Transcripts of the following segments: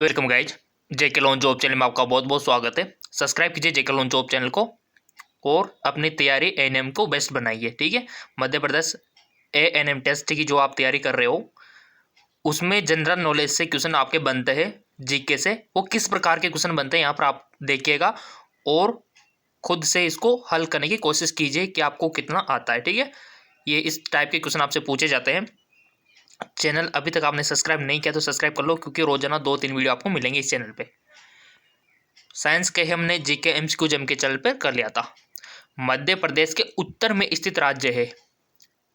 Welcome guys. JK loan job channel में आपका बहुत बहुत स्वागत है। सब्सक्राइब कीजिए जेके लोन जॉब चैनल को और अपनी तैयारी एएनएम को बेस्ट बनाइए। ठीक है, मध्य प्रदेश एएनएम टेस्ट की जो आप तैयारी कर रहे हो उसमें जनरल नॉलेज से क्वेश्चन आपके बनते हैं। जीके से वो किस प्रकार के क्वेश्चन बनते हैं यहाँ पर आप देखिएगा और खुद से इसको हल करने की कोशिश कीजिए कि आपको कितना आता है। ठीक है, ये इस टाइप के क्वेश्चन आपसे पूछे जाते हैं। चैनल अभी तक आपने सब्सक्राइब नहीं किया तो सब्सक्राइब कर लो, क्योंकि रोजाना 2-3 वीडियो आपको मिलेंगे इस चैनल पे। साइंस के हमने जीके एमसीक्यू जम के चैनल पर कर लिया था। मध्य प्रदेश के उत्तर में स्थित राज्य है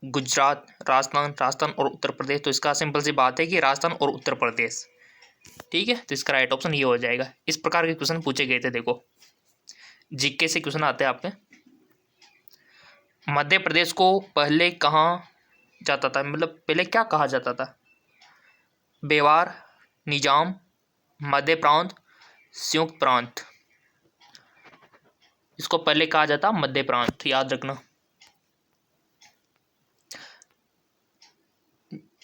गुजरात, राजस्थान और उत्तर प्रदेश। तो इसका सिंपल सी बात है कि राजस्थान और उत्तर प्रदेश। ठीक है, तो इसका राइट ऑप्शन ये हो जाएगा। इस प्रकार के क्वेश्चन पूछे गए थे। देखो, जीके से क्वेश्चन आते हैं आपके। मध्य प्रदेश को पहले कहाँ जाता था, मतलब पहले क्या कहा जाता था? बेवार, निजाम, मध्य प्रांत, संयुक्त प्रांत। इसको पहले कहा जाता मध्य प्रांत, याद रखना।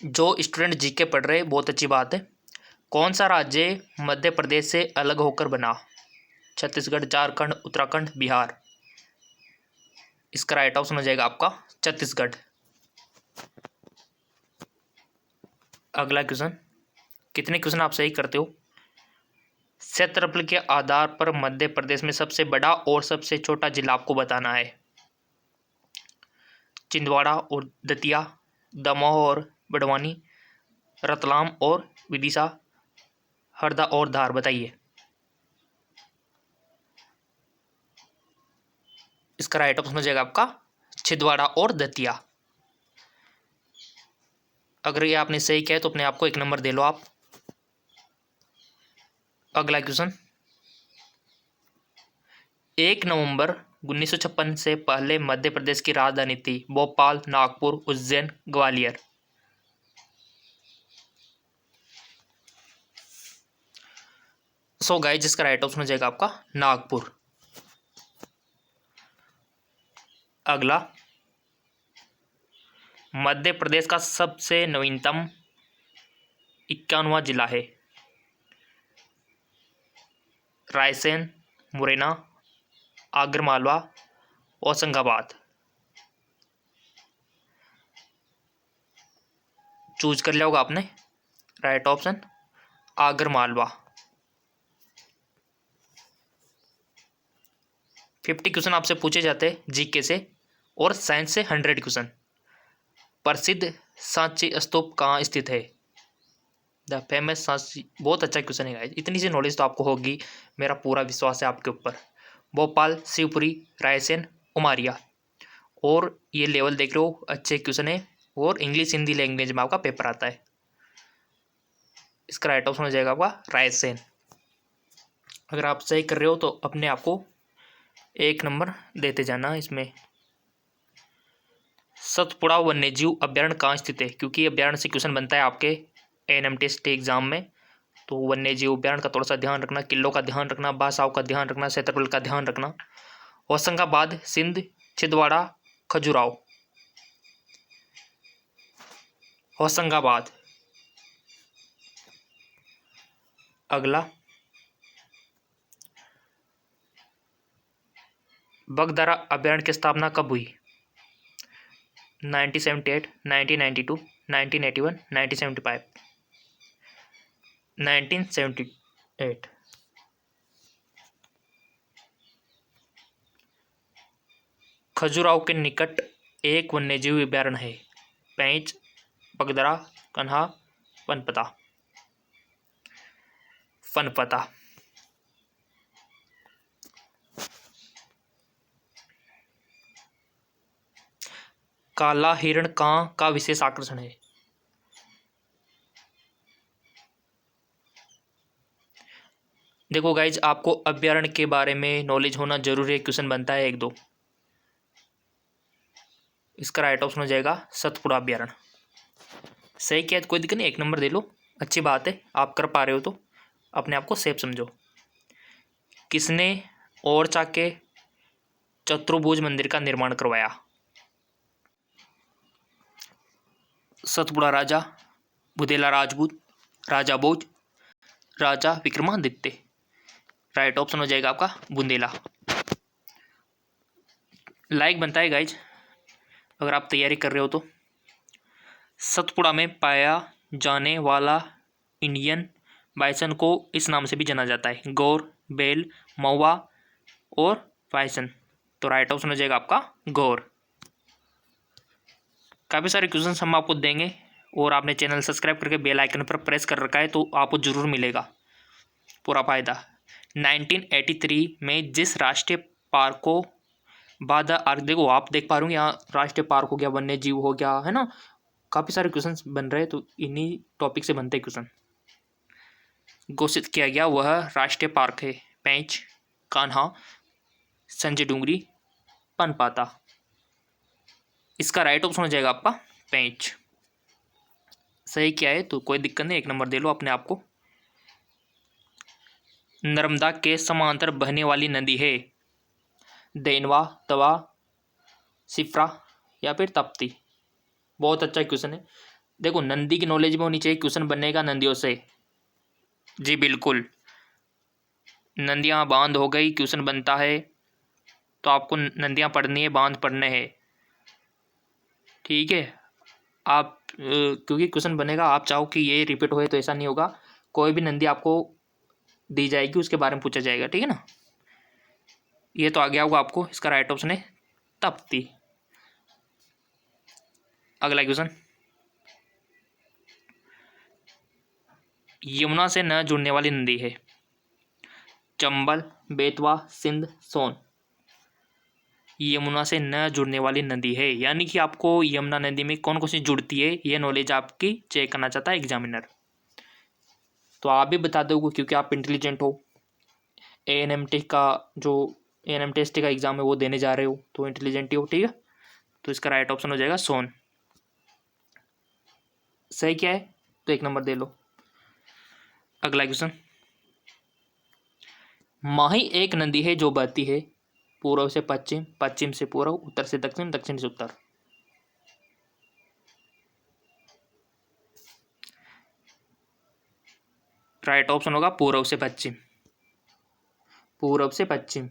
जो स्टूडेंट जीके पढ़ रहे हैं बहुत अच्छी बात है। कौन सा राज्य मध्य प्रदेश से अलग होकर बना? छत्तीसगढ़, झारखंड, उत्तराखंड, बिहार। इसका राइट ऑप्शन हो जाएगा आपका छत्तीसगढ़। अगला क्वेश्चन, कितने क्वेश्चन आप सही करते हो? क्षेत्रफल के आधार पर मध्य प्रदेश में सबसे बड़ा और सबसे छोटा जिला आपको बताना है। छिंदवाड़ा और दतिया, दमोह और बड़वानी, रतलाम और विदिशा, हरदा और धार। बताइए। इसका राइट ऑप्शन हो जाएगा आपका छिंदवाड़ा और दतिया। अगर ये आपने सही किया है तो अपने आप को 1 नंबर दे लो आप। अगला क्वेश्चन, 1 नवंबर 1956 से पहले मध्य प्रदेश की राजधानी थी भोपाल, नागपुर, उज्जैन, ग्वालियर। सो गाइस, जिसका राइट ऑप्शन हो जाएगा आपका नागपुर। अगला, मध्य प्रदेश का सबसे नवीनतम 51वां जिला है रायसेन, मुरैना, आगरमालवा, होशंगाबाद। चूज कर लिया होगा आपने। Right option Agar Malwa. 50 क्वेश्चन आपसे पूछे जाते हैं जीके से और साइंस से 100 क्वेश्चन। प्रसिद्ध सांची स्तूप कहाँ स्थित है? The famous Sanchi. बहुत अच्छा क्वेश्चन है गाइस, इतनी सी नॉलेज तो आपको होगी, मेरा पूरा विश्वास है आपके ऊपर। भोपाल, शिवपुरी, रायसेन, उमारिया। और ये लेवल देख रहे हो, अच्छे क्वेश्चन है और इंग्लिश हिंदी लैंग्वेज में आपका पेपर आता है। इसका राइट ऑप्शन हो जाएगा आपका रायसेन। अगर आप सही कर रहे हो तो अपने आप को 1 नंबर देते जाना इसमें। सतपुड़ा वन्यजीव अभ्यारण्य कहाँ स्थित है? क्योंकि अभ्यारण्य से क्वेश्चन बनता है आपके एएनएम टेस्ट एग्जाम में। तो वन्यजीव अभ्यारण्य का थोड़ा सा ध्यान रखना, किलों का ध्यान रखना, भाषाओं का ध्यान रखना, क्षेत्रफल का ध्यान रखना। होशंगाबाद, सिंध, छिंदवाड़ा, खजुराहो। होशंगाबाद। अगला, बगदारा अभ्यारण्य की स्थापना कब हुई? 1978, 1992, 1981, 1975। 1978। खजुराहो के निकट एक वन्यजीव अभ्यारण्य है। पेंच, बगदरा, कन्हा, पनपता। फनपता। काला हिरण कहाँ का विशेष आकर्षण है? देखो गाइज, आपको अभ्यारण्य के बारे में नॉलेज होना जरूरी है, क्वेश्चन बनता है 1-2। इसका राइट ऑप्शन हो जाएगा सतपुड़ा अभ्यारण्य। सही किया तो कोई दिक्कत नहीं, 1 नंबर दे लो, अच्छी बात है। आप कर पा रहे हो तो अपने आप को सेफ समझो। किसने ओरछा के चतुर्भुज मंदिर का निर्माण करवाया? सतपुड़ा राजा, बुदेला राजपूत, राजा भोज, राजा विक्रमादित्य। राइट ऑप्शन हो जाएगा आपका बुंदेला। लाइक बनता है गाइज अगर आप तैयारी कर रहे हो तो। सतपुड़ा में पाया जाने वाला इंडियन बाइसन को इस नाम से भी जाना जाता है, गौर, बेल, महुआ और बाइसन। तो राइट ऑप्शन हो जाएगा आपका गौर। काफ़ी सारे क्वेश्चन हम आपको देंगे और आपने चैनल सब्सक्राइब करके बेल आइकन पर प्रेस कर रखा है तो आपको जरूर मिलेगा पूरा फायदा। 1983 में जिस राष्ट्रीय पार्क को बाधा आर्क, देखो आप देख पा रहे हो यहाँ राष्ट्रीय पार्क हो गया, वन्य जीव हो गया, है ना, काफ़ी सारे क्वेश्चन बन रहे हैं तो इन्हीं टॉपिक से बनते हैं क्वेश्चन। घोषित किया गया वह राष्ट्रीय पार्क है, पेंच, कान्हा, संजय डूंगरी, पनपाता। इसका राइट ऑप्शन हो जाएगा आपका पेंच। सही क्या है तो कोई दिक्कत नहीं, 1 नंबर दे लो अपने आप को। नर्मदा के समांतर बहने वाली नदी है, देनवा, तवा, सिफ्रा या फिर तप्ती। बहुत अच्छा क्वेश्चन है। देखो नदी की नॉलेज में होनी चाहिए, क्वेश्चन बनेगा नदियों से। जी बिल्कुल, नदियाँ बांध हो गई, क्वेश्चन बनता है तो आपको नदियाँ पढ़नी है, बांध पढ़ने हैं, ठीक है। आप क्योंकि क्वेश्चन बनेगा, आप चाहो कि ये रिपीट होए तो ऐसा नहीं होगा। कोई भी नदी आपको दी जाएगी उसके बारे में पूछा जाएगा, ठीक है ना। ये तो आ गया होगा आपको, इसका राइट ऑप्शन है तप्ती। अगला क्वेश्चन, यमुना से न जुड़ने वाली नदी है, चंबल, बेतवा, सिंध, सोन। यमुना से न जुड़ने वाली नदी है, यानी कि आपको यमुना नदी में कौन कौन सी जुड़ती है ये नॉलेज आपकी चेक करना चाहता है एग्जामिनर। तो आप भी बता दोगे क्योंकि आप इंटेलिजेंट हो, ANMT का जो ANMTST का एग्जाम है वो देने जा रहे हो तो इंटेलिजेंट ही हो, ठीक है। तो इसका राइट ऑप्शन हो जाएगा सोन। सही क्या है तो 1 नंबर दे लो। अगला क्वेश्चन, माही एक नदी है जो बहती है पूर्व से पश्चिम, पश्चिम से पूर्व, उत्तर से दक्षिण, दक्षिण से उत्तर। राइट ऑप्शन होगा पूर्व से पश्चिम। पूर्व से पश्चिम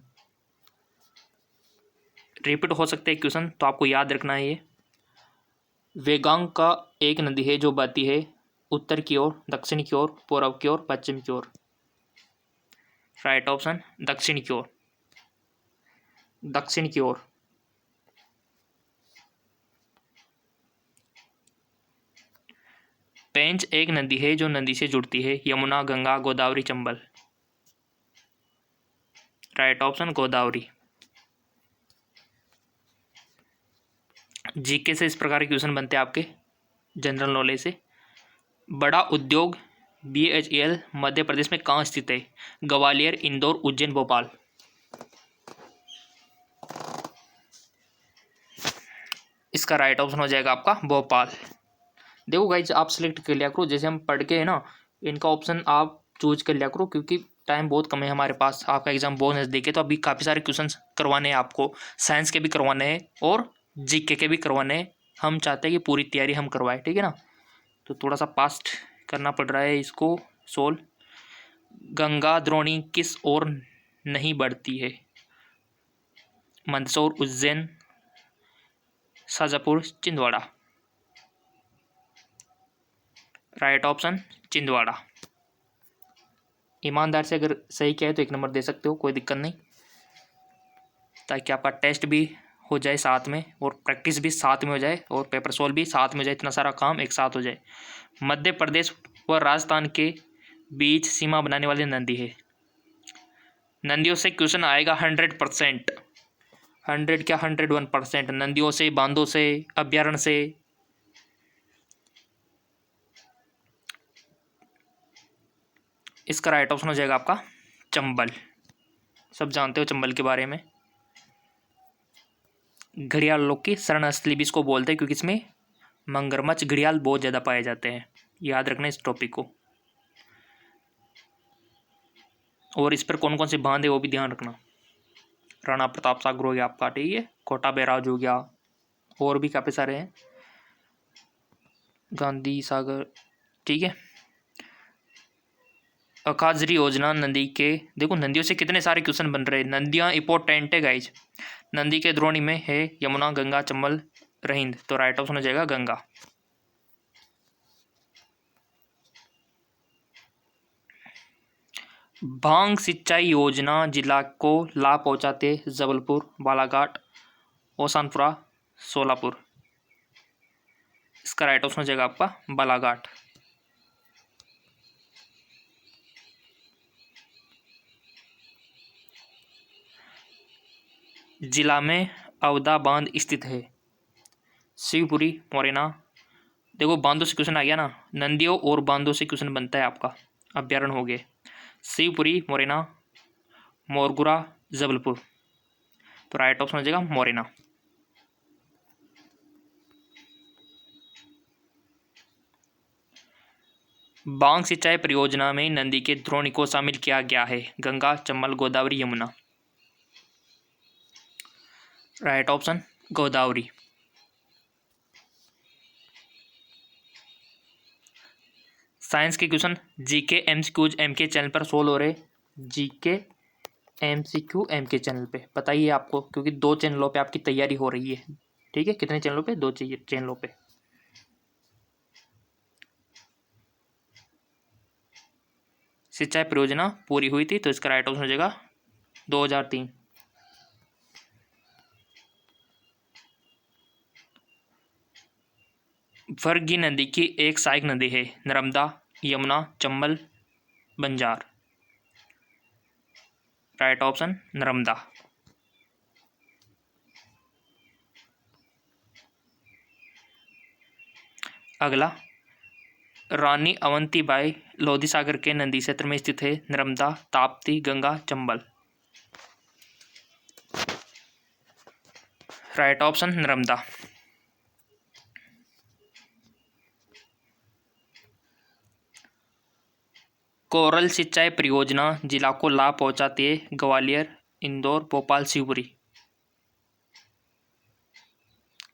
रिपीट हो सकते हैं क्वेश्चन तो आपको याद रखना है ये। वेगांग का एक नदी है जो बहती है उत्तर की ओर, दक्षिण की ओर, पूर्व की ओर, पश्चिम की ओर। राइट ऑप्शन दक्षिण की ओर, दक्षिण की ओर। पेंच एक नदी है जो नदी से जुड़ती है, Yamuna, Ganga, Godavari, Chambal. Right option Godavari. GK से इस प्रकार के क्वेश्चन बनते हैं आपके जनरल नॉलेज से। बड़ा उद्योग BHEL मध्य प्रदेश में कहाँ स्थित है, ग्वालियर, इंदौर, उज्जैन, भोपाल। इसका राइट ऑप्शन हो जाएगा आपका भोपाल। देखो गाइज आप सिलेक्ट कर लिया करो, जैसे हम पढ़ के है ना इनका ऑप्शन आप चूज कर लिया करो क्योंकि टाइम बहुत कम है हमारे पास, आपका एग्जाम बहुत नज़दीक है। तो अभी काफ़ी सारे क्वेश्चंस करवाने हैं आपको, साइंस के भी करवाने हैं और जीके के भी करवाने हैं। हम चाहते हैं कि पूरी तैयारी हम करवाएं, ठीक है ना। तो थोड़ा सा पास्ट करना पड़ रहा है इसको सोल्व। गंगा द्रोणी किस ओर नहीं बढ़ती है, मंदसौर, उज्जैन, शाजापुर, छिंदवाड़ा। Right option Chhindwara. ईमानदार से अगर सही किया है तो 1 नंबर दे सकते हो, कोई दिक्कत नहीं, ताकि आपका टेस्ट भी हो जाए साथ में और प्रैक्टिस भी साथ में हो जाए और पेपर सोल्व भी साथ में हो जाए, इतना सारा काम एक साथ हो जाए। मध्य प्रदेश व राजस्थान के बीच सीमा बनाने वाली नदी है। नदियों से क्वेश्चन आएगा 100%, 100 क्या 101%। नदियों से, बांधों से, अभ्यारण्य से। इसका राइट ऑप्शन हो जाएगा आपका चंबल। सब जानते हो चंबल के बारे में। घड़ियाल लोग की शरण स्थली भी इसको बोलते हैं क्योंकि इसमें मगरमच्छ, घड़ियाल बहुत ज़्यादा पाए जाते हैं। याद रखना इस टॉपिक को। और इस पर कौन कौन से बांध है वो भी ध्यान रखना। राणा प्रताप सागर हो गया आपका, ठीक है, कोटा बैराज हो गया, और भी काफ़ी सारे हैं, गांधी सागर, ठीक है। अकाजरी योजना नदी के, देखो नदियों से कितने सारे क्वेश्चन बन रहे हैं, नदियाँ इंपॉर्टेंट है गाइज। नदी के द्रोणी में है यमुना, गंगा, चंबल, रहिंद, तो राइट ऑप्शन हो जाएगा गंगा। भांग सिंचाई योजना जिला को लाभ पहुंचाते जबलपुर, बालाघाट, होशंगाबाद, सोलापुर, इसका राइट ऑप्शन हो जाएगा आपका बालाघाट। जिला में अवधा बांध स्थित है, शिवपुरी, मोरेना। देखो बांधों से क्वेश्चन आ गया ना, नदियों और बांधों से क्वेश्चन बनता है आपका, अभ्यारण्य हो गए शिवपुरी, मोरेना, मोरगुरा, जबलपुर, तो राइट ऑप्शन हो जाएगा मोरेना। बांग सिंचाई परियोजना में नदी के द्रोणी को शामिल किया गया है, Ganga, Chambal, Godavari, Yamuna, right option Godavari. Science के question GK MCQs MK channel पर सोल्व हो रहे, जीके एमसीक्यू एमके चैनल पे बताइए आपको, क्योंकि 2 चैनलों पे आपकी तैयारी हो रही है, ठीक है। कितने चैनलों पे? 2 चैनलों पे। सिंचाई परियोजना पूरी हुई थी, तो इसका राइट ऑप्शन हो जाएगा 2003। वर्गी नदी की एक सहायक नदी है, नर्मदा, यमुना, चंबल, बंजार, राइट ऑप्शन नर्मदा। अगला, रानी अवंतीबाई लोधी सागर के नदी क्षेत्र में स्थित है, Narmada, Tapti, Ganga, Chambal, right option Narmada. Coral सिंचाई परियोजना जिला को लाभ पहुंचाती है, ग्वालियर, इंदौर, भोपाल, शिवपुरी,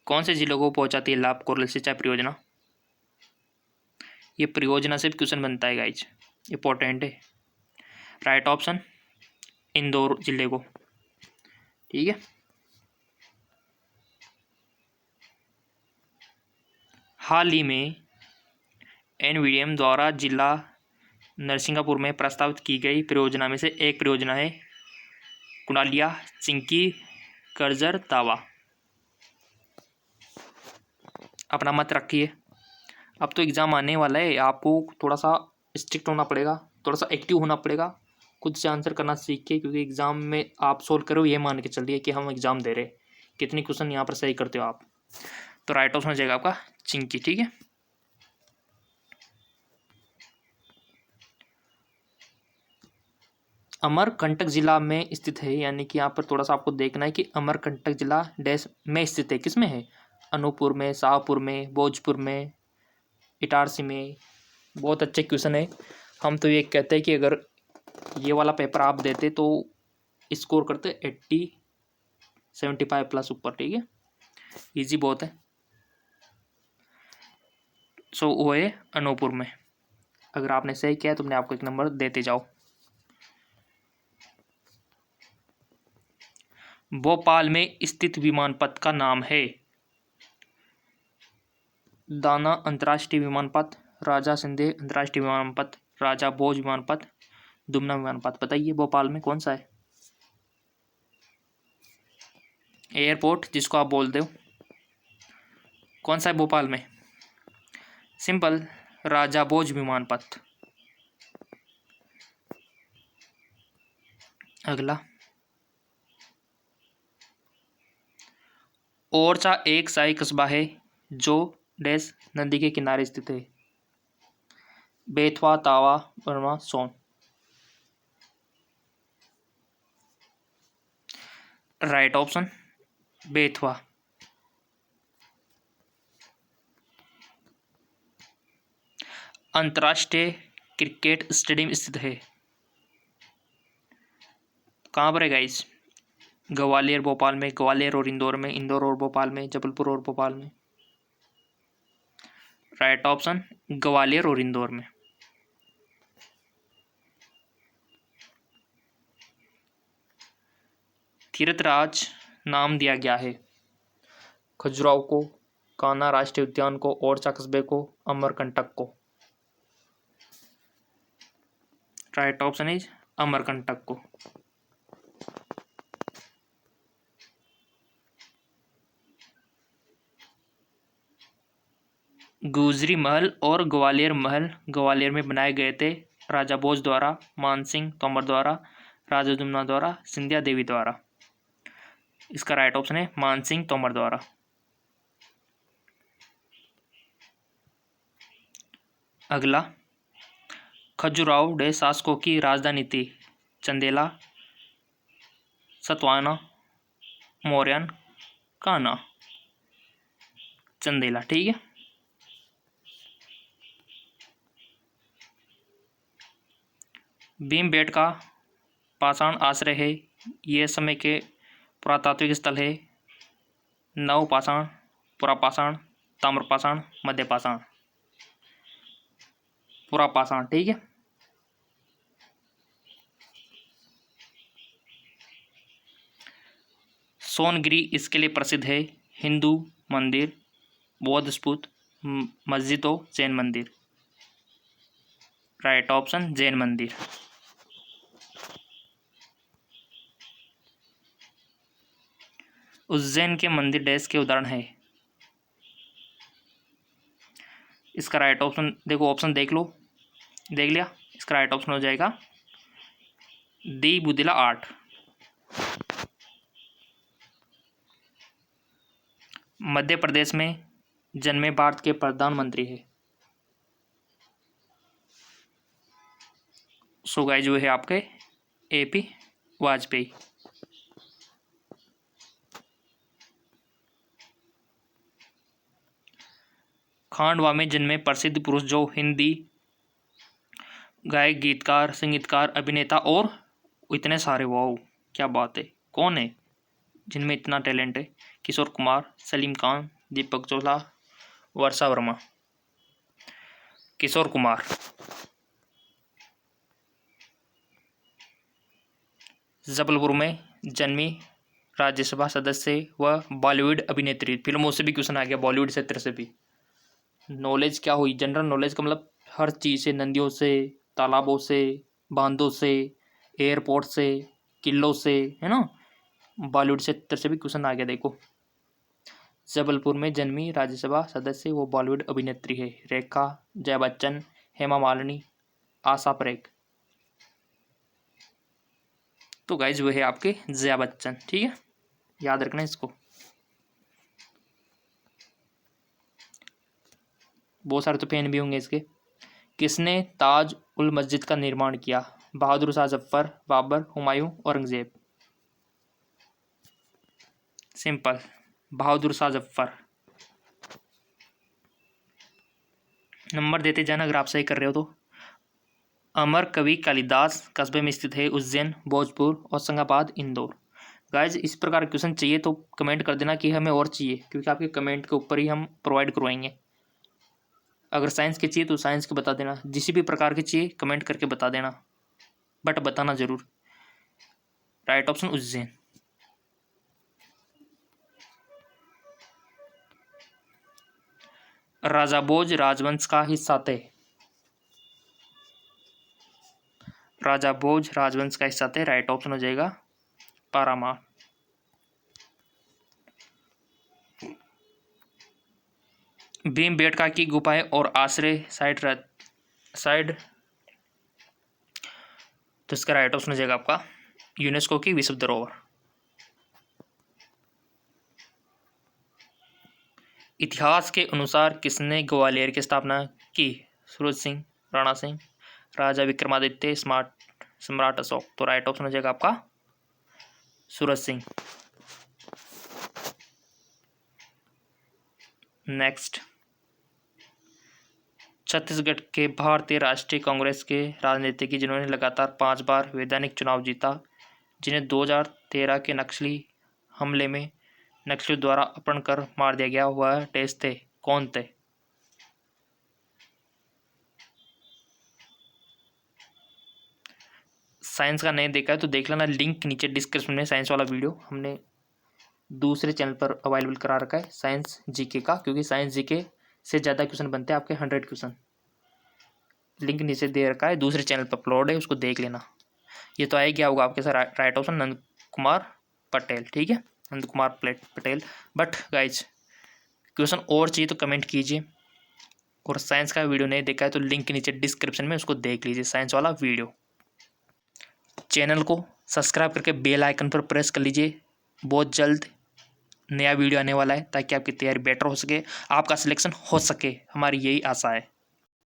कौन से जिलों को पहुंचाती है लाभ कोरल सिंचाई परियोजना? ये परियोजना से भी क्वेश्चन बनता है गाइज, इंपॉर्टेंट है, राइट ऑप्शन इंदौर जिले को, ठीक है। हाल ही में एनवीडीएम द्वारा जिला नरसिंहपुर में प्रस्तावित की गई परियोजना में से एक परियोजना है कुंडालिया चिंकी करजर तावा, अपना मत रखिए। अब तो एग्ज़ाम आने वाला है, आपको थोड़ा सा स्ट्रिक्ट होना पड़ेगा, थोड़ा सा एक्टिव होना पड़ेगा, खुद से आंसर करना सीखिए, क्योंकि एग्ज़ाम में आप सोल्व करो ये मान के चलिए कि हम एग्ज़ाम दे रहे, कितनी क्वेश्चन यहाँ पर सही करते हो आप, तो राइट ऑप्शन हो जाएगा आपका चिंकी, ठीक है। अमरकंटक जिला में स्थित है, यानी कि यहाँ पर थोड़ा सा आपको देखना है कि अमरकंटक जिला डैश में स्थित है, किस में है? अनूपपुर में, शाहपुर में, भोजपुर में, इटारसी में। बहुत अच्छे क्वेश्चन है। हम तो ये कहते हैं कि अगर ये वाला पेपर आप देते तो स्कोर करते 75 प्लस ऊपर, ठीक है, इजी बहुत है। सो वो है अनूपपुर में, अगर आपने सही किया तो मैं आपको 1 नंबर देते जाओ। भोपाल में स्थित विमानपथ का नाम है, दाना अंतर्राष्ट्रीय विमानपथ, राजा सिंधे अंतर्राष्ट्रीय विमानपथ, राजा भोज विमानपथ, दुमना विमानपथ, बताइए भोपाल में कौन सा है एयरपोर्ट जिसको आप बोलते हो, कौन सा है भोपाल में? सिंपल, राजा भोज विमानपथ। अगला, ओरछा एक शाही कस्बा है जो डैश नदी के किनारे स्थित है, बेतवा, तावा, बर्मा, सोन, राइट ऑप्शन बेतवा। अंतर्राष्ट्रीय क्रिकेट स्टेडियम स्थित है, कहाँ पर है गाइस? ग्वालियर, भोपाल में, ग्वालियर और इंदौर में, इंदौर और भोपाल में, जबलपुर और भोपाल में, राइट ऑप्शन ग्वालियर और इंदौर में। तीर्थराज नाम दिया गया है? खजुराहो को, कान्हा राष्ट्रीय उद्यान को, ओरछा कस्बे को, अमरकंटक को। राइट ऑप्शन इज अमरकंटक को। गुजरी महल और ग्वालियर महल ग्वालियर में बनाए गए थे राजा भोज द्वारा, मानसिंह तोमर द्वारा, राजा दुम्ना द्वारा, सिंधिया देवी द्वारा। इसका राइट ऑप्शन है मानसिंह तोमर द्वारा। अगला, खजुराहो डे शासकों की राजधानी थी? चंदेला, सतवाना, मौर्यन, कान्हा। चंदेला, ठीक है। भीमबेटका पाषाण आश्रय है, यह समय के पुरातात्विक स्थल है? नवपाषाण, पुरापाषाण, ताम्रपाषाण, मध्यपाषाण। पुरापाषाण, ठीक है। सोनगिरी इसके लिए प्रसिद्ध है? हिंदू मंदिर, बौद्ध स्तूप, मस्जिद और जैन मंदिर। राइट ऑप्शन जैन मंदिर। उज्जैन के मंदिर डैश के उदाहरण है? इसका राइट ऑप्शन देखो, ऑप्शन देख लो, देख लिया। इसका राइट ऑप्शन हो जाएगा दी बुधिला आर्ट। मध्य प्रदेश में जन्मे भारत के प्रधानमंत्री है? सो गाइस जो है आपके एपी वाजपेयी। खांडवा में जन्मे प्रसिद्ध पुरुष जो हिंदी गायक, गीतकार, संगीतकार, अभिनेता और इतने सारे, वाओ क्या बात है, कौन है जिनमें इतना टैलेंट है? किशोर कुमार, सलीम खान, दीपक चोला, वर्षा वर्मा। किशोर कुमार। जबलपुर में जन्मी राज्यसभा सदस्य व बॉलीवुड अभिनेत्री। फिल्मों से भी क्वेश्चन आ गया, बॉलीवुड क्षेत्र से भी। नॉलेज क्या हुई? जनरल नॉलेज का मतलब हर चीज़ से, नदियों से, तालाबों से, बांधों से, एयरपोर्ट से, किलों से, है ना। बॉलीवुड क्षेत्र से भी क्वेश्चन आ गया। देखो, जबलपुर में जन्मी राज्यसभा सदस्य वो बॉलीवुड अभिनेत्री है? रेखा, जया बच्चन, हेमा मालिनी, आशा परेख। तो गाइज वो है आपके जया बच्चन, ठीक है, याद रखना इसको। बहुत सारे तो फैन भी होंगे इसके। किसने ताज उल मस्जिद का निर्माण किया? बहादुर शाह जफर, बाबर, हुमायूं, औरंगजेब। सिंपल, बहादुर शाह जफर। नंबर देते जाना अगर आप सही कर रहे हो तो। अमर कवि कालिदास कस्बे में स्थित है? उज्जैन, भोजपुर, होशंगाबाद, इंदौर। गाइज इस प्रकार क्वेश्चन चाहिए तो कमेंट कर देना कि हमें और चाहिए, क्योंकि आपके कमेंट के ऊपर ही हम प्रोवाइड करवाएंगे। अगर साइंस के चाहिए तो साइंस के बता देना, जिस भी प्रकार के चाहिए कमेंट करके बता देना, बट बताना जरूर। Right option Ujjain. राजा भोज राजवंश का हिस्सा थे? राजा भोज राजवंश का हिस्सा थे, राइट ऑप्शन हो जाएगा पारामार। भीमबेटका की गुफाएं और आश्रय साइड तो इसका राइट ऑप्शन हो जाएगा आपका यूनेस्को की विश्व धरोहर। इतिहास के अनुसार किसने ग्वालियर की स्थापना की? सूरज सिंह, राणा सिंह, राजा विक्रमादित्य, सम्राट अशोक। तो राइट ऑप्शन हो जाएगा आपका सूरज सिंह। नेक्स्ट, छत्तीसगढ़ के भारतीय राष्ट्रीय कांग्रेस के राजनीतिज्ञ जिन्होंने लगातार 5 बार वैधानिक चुनाव जीता, जिन्हें 2013 के नक्सली हमले में नक्सलियों द्वारा अपहरण कर मार दिया गया, वह टेस्ट थे, कौन थे? साइंस का नहीं देखा है तो देख लेना, लिंक नीचे डिस्क्रिप्शन में साइंस वाला वीडियो हमने दूसरे चैनल पर अवेलेबल करा रखा है, साइंस जीके का, क्योंकि साइंस जीके से ज़्यादा क्वेश्चन बनते हैं आपके 100 क्वेश्चन। लिंक नीचे दे रखा है, दूसरे चैनल पर अपलोड है, उसको देख लेना। ये तो आएगी होगा आपके साथ राइट ऑप्शन नंद कुमार पटेल, ठीक है, Nand Kumar Patel. But guys question और चाहिए तो कमेंट कीजिए, और साइंस का वीडियो नहीं देखा है तो लिंक नीचे डिस्क्रिप्शन में उसको देख लीजिए, साइंस वाला वीडियो। चैनल को सब्सक्राइब करके बेल आइकन पर प्रेस कर लीजिए, बहुत जल्द नया वीडियो आने वाला है ताकि आपकी तैयारी बेटर हो सके, आपका सिलेक्शन हो सके, हमारी यही आशा है।